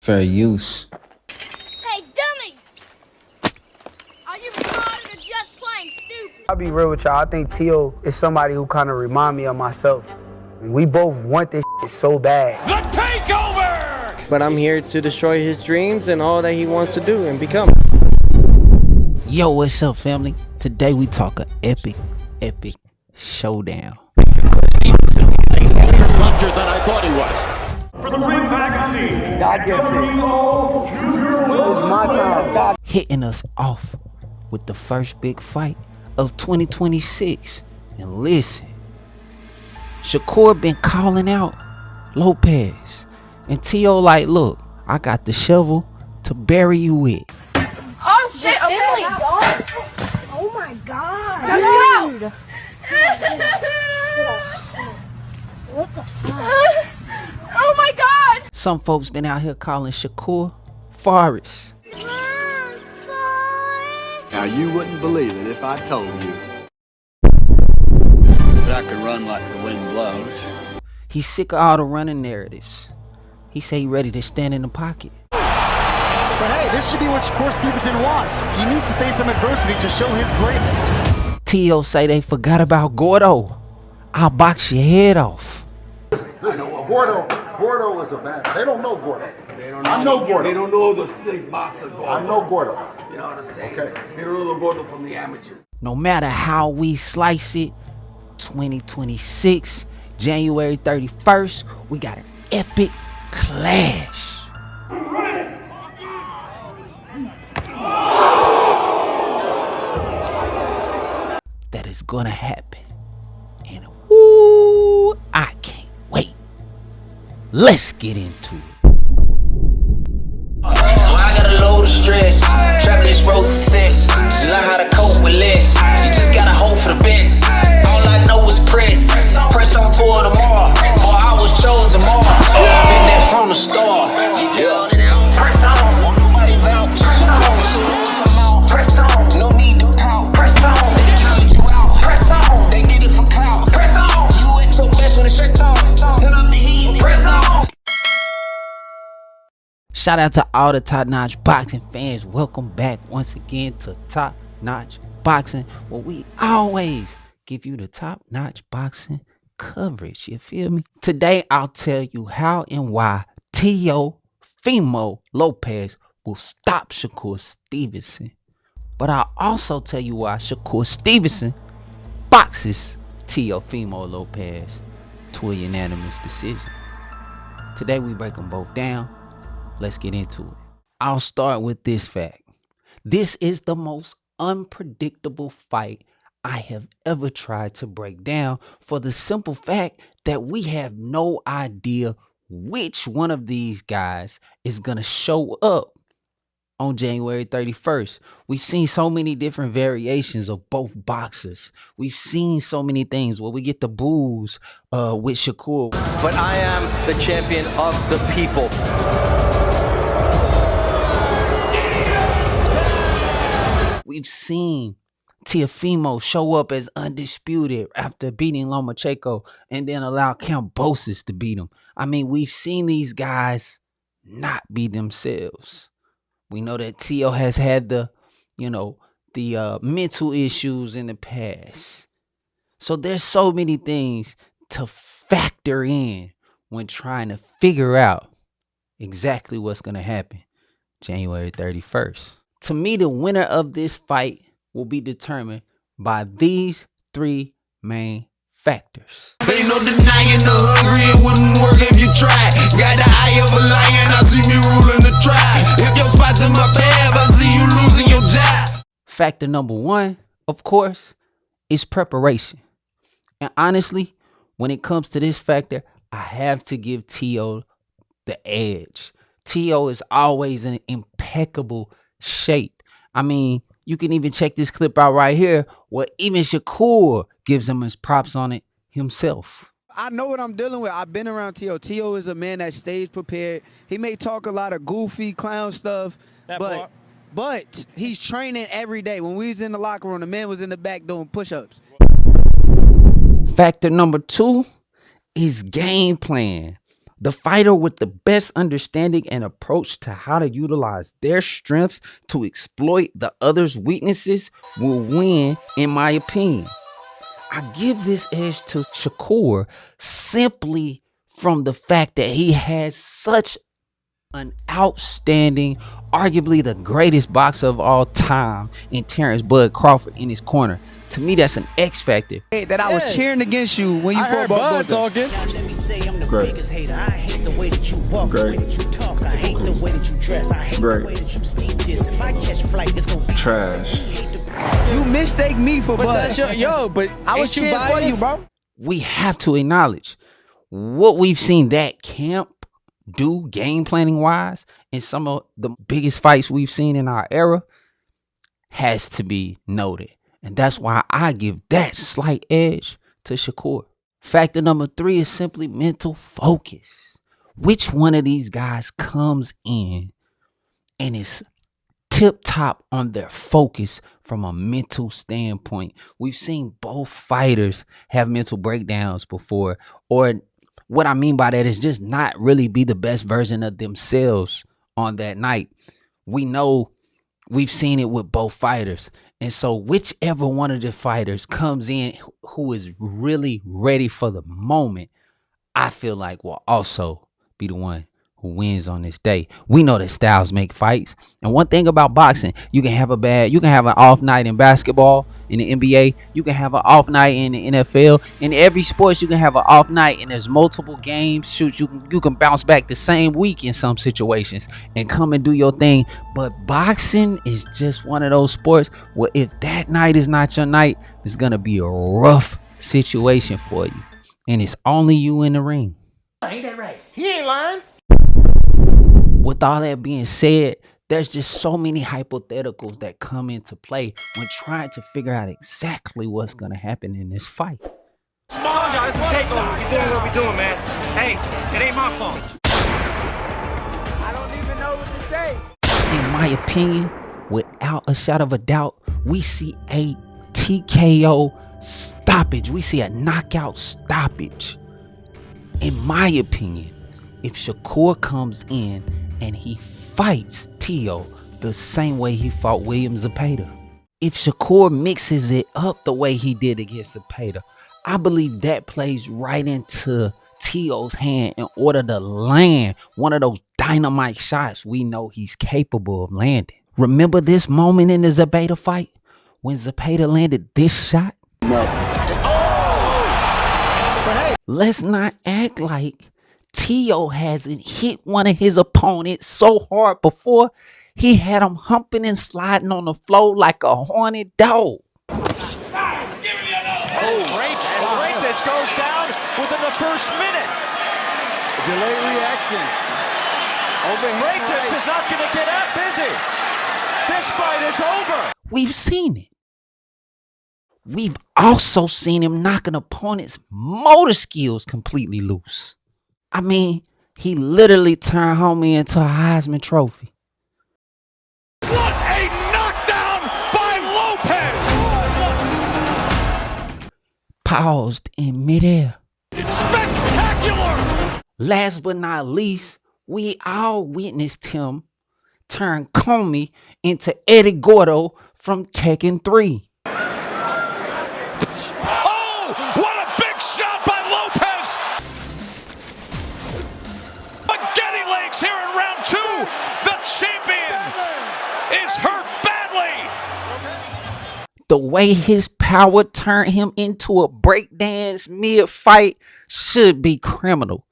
Fair use. Hey, dummy! Are you retarded or just plain stupid? I'll be real with y'all. I think Teo is somebody who kind of remind me of myself. And we both want this shit so bad. The takeover! But I'm here to destroy his dreams and all that he wants to do and become. Yo, what's up, family? Today we talk an epic showdown. Puncher than I thought he was. For the Ring Magazine, God gifted. It's my time. God. Hitting us off with the first big fight of 2026. And listen, Shakur been calling out Lopez. And Teo like, look, I got the shovel to bury you with. Oh shit, Emily! Oh my god! Dude! What the fuck? Oh my god! Some folks been out here calling Shakur Forrest. Run, Forrest! Now you wouldn't believe it if I told you. But I can run like the wind blows. He's sick of all the running narratives. He say he ready to stand in the pocket. But hey, this should be what Shakur Stevenson wants. He needs to face some adversity to show his greatness. Teo say they forgot about Gordo. I'll box your head off. Listen, Gordo is a bad. They don't know Gordo. I know Gordo. They don't know the sick boxer Gordo. I know Gordo. You know what I'm saying? Okay. They don't know the Gordo from the amateurs. No matter how we slice it, 2026, January 31st, we got an epic clash. That is gonna happen. And ooh, I can't wait. Let's get into it. I got a load of stress, trapping this road to success. You learn how to cope with less. You just gotta hope for the best. All I know is press on toward tomorrow. Or I was chosen more. Been there from the start. Yeah. Press on, won't nobody vouch. Press on, press on, no need to pout. Press on, they count you out. Press on, they get it for clout. Press on, you at your best when it's stress on. Turn up the heat and press on. Shout out to all the Top Notch Boxing fans. Welcome back once again to Top Notch Boxing, where we always give you the top notch boxing coverage. You feel me? Today, I'll tell you how and why Teofimo Lopez will stop Shakur Stevenson. But I'll also tell you why Shakur Stevenson boxes Teofimo Lopez to a unanimous decision. Today, we break them both down. Let's get into it. I'll start with this fact. This is the most unpredictable fight I have ever tried to break down, for the simple fact that we have no idea which one of these guys is going to show up on January 31st. We've seen so many different variations of both boxers. We've seen so many things where we get the boos with Shakur. But I am the champion of the people. We've seen Teofimo show up as undisputed after beating Lomachenko and then allow Kambosos to beat him. I mean, we've seen these guys not be themselves. We know that Teo has had the mental issues in the past. So there's so many things to factor in when trying to figure out exactly what's going to happen January 31st. To me, the winner of this fight will be determined by these three main factors. Ain't no denying the hungry, it wouldn't work if you tried. Got the eye of a lion, I see me ruling the tribe. If your spot's in my path, I see you losing your job. Factor number one, of course, is preparation. And honestly, when it comes to this factor, I have to give Teo the edge. Teo is always in impeccable shape. I mean, you can even check this clip out right here where even Shakur gives him his props on it himself. I know what I'm dealing with. I've been around Teo. Teo is a man that stays prepared. He may talk a lot of goofy clown stuff, but he's training every day. When we was in the locker room, the man was in the back doing push-ups. Factor number two is game plan. The fighter with the best understanding and approach to how to utilize their strengths to exploit the other's weaknesses will win, in my opinion. I give this edge to Shakur simply from the fact that he has such an outstanding, arguably the greatest boxer of all time in Terrence Bud Crawford in his corner. To me, that's an X factor. Hey, that I was cheering against you when you fought Bud talking. Great. Trash. You mistake me for Bud. But I was cheering for you, bro. We have to acknowledge what we've seen that camp do game planning wise in some of the biggest fights we've seen in our era has to be noted. And that's why I give that slight edge to Shakur. Factor number 3 is simply mental focus. Which one of these guys comes in and is tip top on their focus from a mental standpoint? We've seen both fighters have mental breakdowns before, or what I mean by that is just not really be the best version of themselves on that night. We know we've seen it with both fighters. And so whichever one of the fighters comes in who is really ready for the moment, I feel like will also be the one who wins on this day. We know that styles make fights. And one thing about boxing, you can have an off night in basketball, in the NBA, you can have an off night in the NFL. In every sports, you can have an off night, and there's multiple games. Shoot, you can bounce back the same week in some situations and come and do your thing. But boxing is just one of those sports where if that night is not your night, it's gonna be a rough situation for you. And it's only you in the ring. Ain't that right? He ain't lying. With all that being said, there's just so many hypotheticals that come into play when trying to figure out exactly what's going to happen in this fight. Apologize for takeover. We doing what we doing, man. Hey, it ain't my fault. I don't even know what to say. In my opinion, without a shadow of a doubt, we see a TKO stoppage. We see a knockout stoppage. In my opinion, if Shakur comes in and he fights Teo the same way he fought William Zepeda, if Shakur mixes it up the way he did against Zepeda, I believe that plays right into Teo's hand in order to land one of those dynamite shots we know he's capable of landing. Remember this moment in the Zepeda fight when Zepeda landed this shot? No. Let's not act like Teo hasn't hit one of his opponents so hard before he had him humping and sliding on the floor like a horned dog. This goes down within the first minute. Delayed reaction. This is not going to get out busy. This fight is over. We've seen it. We've also seen him knock an opponent's motor skills completely loose. I mean, he literally turned homie into a Heisman Trophy. What a knockdown by Lopez! Paused in midair. It's spectacular! Last but not least, we all witnessed him turn Comey into Eddie Gordo from Tekken 3. The way his power turned him into a breakdance mid-fight should be criminal.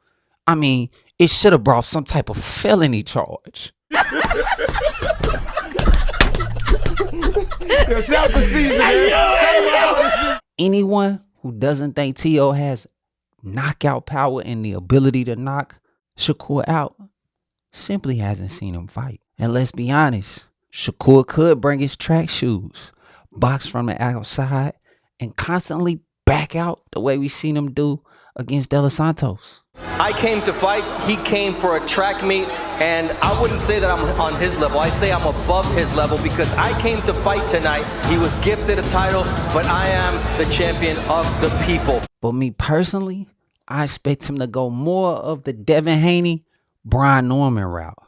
I mean, it should have brought some type of felony charge. Anyone who doesn't think Teo has knockout power and the ability to knock Shakur out simply hasn't seen him fight. And let's be honest, Shakur could bring his track shoes, box from the outside, and constantly back out the way we seen him do against De Los Santos. I came to fight, he came for a track meet, and I wouldn't say that I'm on his level. I say I'm above his level because I came to fight tonight. He was gifted a title, but I am the champion of the people. But me personally, I expect him to go more of the Devin Haney, Brian Norman route,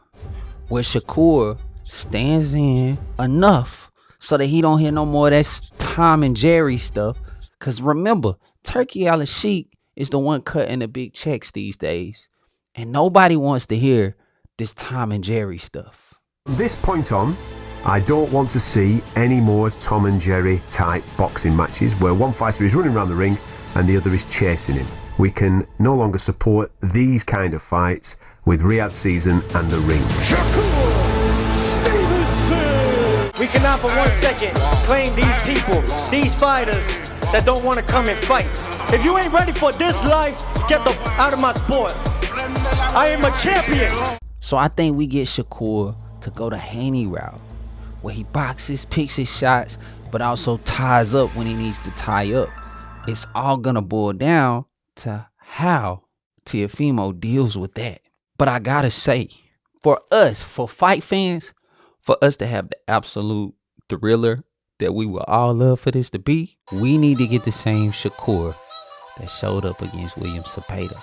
where Shakur stands in enough so that he don't hear no more of that Tom and Jerry stuff. Because remember, Turkey Al-Sheikh is the one cutting the big checks these days. And nobody wants to hear this Tom and Jerry stuff. From this point on, I don't want to see any more Tom and Jerry type boxing matches where one fighter is running around the ring and the other is chasing him. We can no longer support these kind of fights with Riyadh Season and the ring. Shakur Stevenson! We cannot for 1 second claim these people, these fighters that don't want to come and fight. If you ain't ready for this life, get the out of my sport. I am a champion. So I think we get Shakur to go the Haney route, where he boxes, picks his shots, but also ties up when he needs to tie up. It's all gonna boil down to how Teofimo deals with that. But I gotta say, for us, for fight fans, for us to have the absolute thriller that we would all love for this to be, we need to get the same Shakur that showed up against William Zepeda.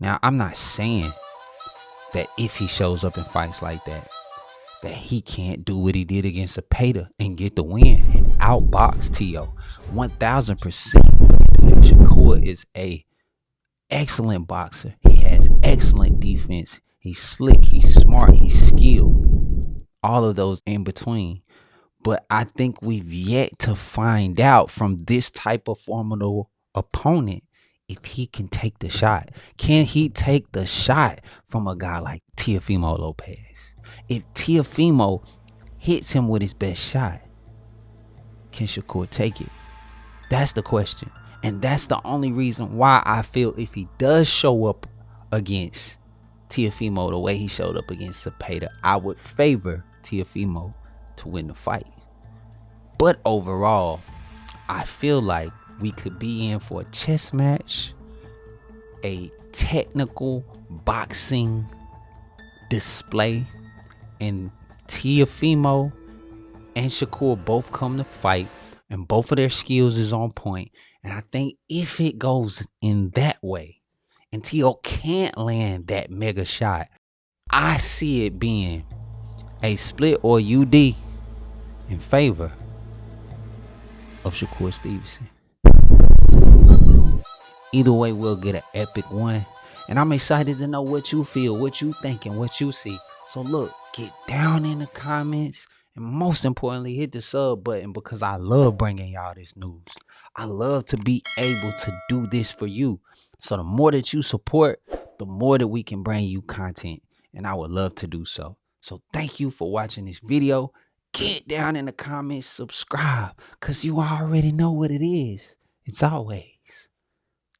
Now, I'm not saying that if he shows up in fights like that he can't do what he did against Zepeda and get the win and outbox Teo. 1000%. Shakur is a excellent boxer. He has excellent defense. He's slick. He's smart. He's skilled. All of those in between. But I think we've yet to find out from this type of formidable opponent if he can take the shot. Can he take the shot from a guy like Teofimo Lopez? If Teofimo hits him with his best shot, can Shakur take it? That's the question. And that's the only reason why I feel if he does show up against Teofimo the way he showed up against Zepeda, I would favor Teofimo to win the fight. But overall, I feel like we could be in for a chess match, a technical boxing display, and Teofimo and Shakur both come to fight, and both of their skills is on point. And I think if it goes in that way, and Teo can't land that mega shot, I see it being a split or UD in favor of Shakur Stevenson. Either way, we'll get an epic one. And I'm excited to know what you feel, what you think, and what you see. So look, get down in the comments. And most importantly, hit the sub button because I love bringing y'all this news. I love to be able to do this for you. So the more that you support, the more that we can bring you content. And I would love to do so. So thank you for watching this video. Get down in the comments, subscribe, because you already know what it is. It's always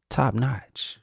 top notch.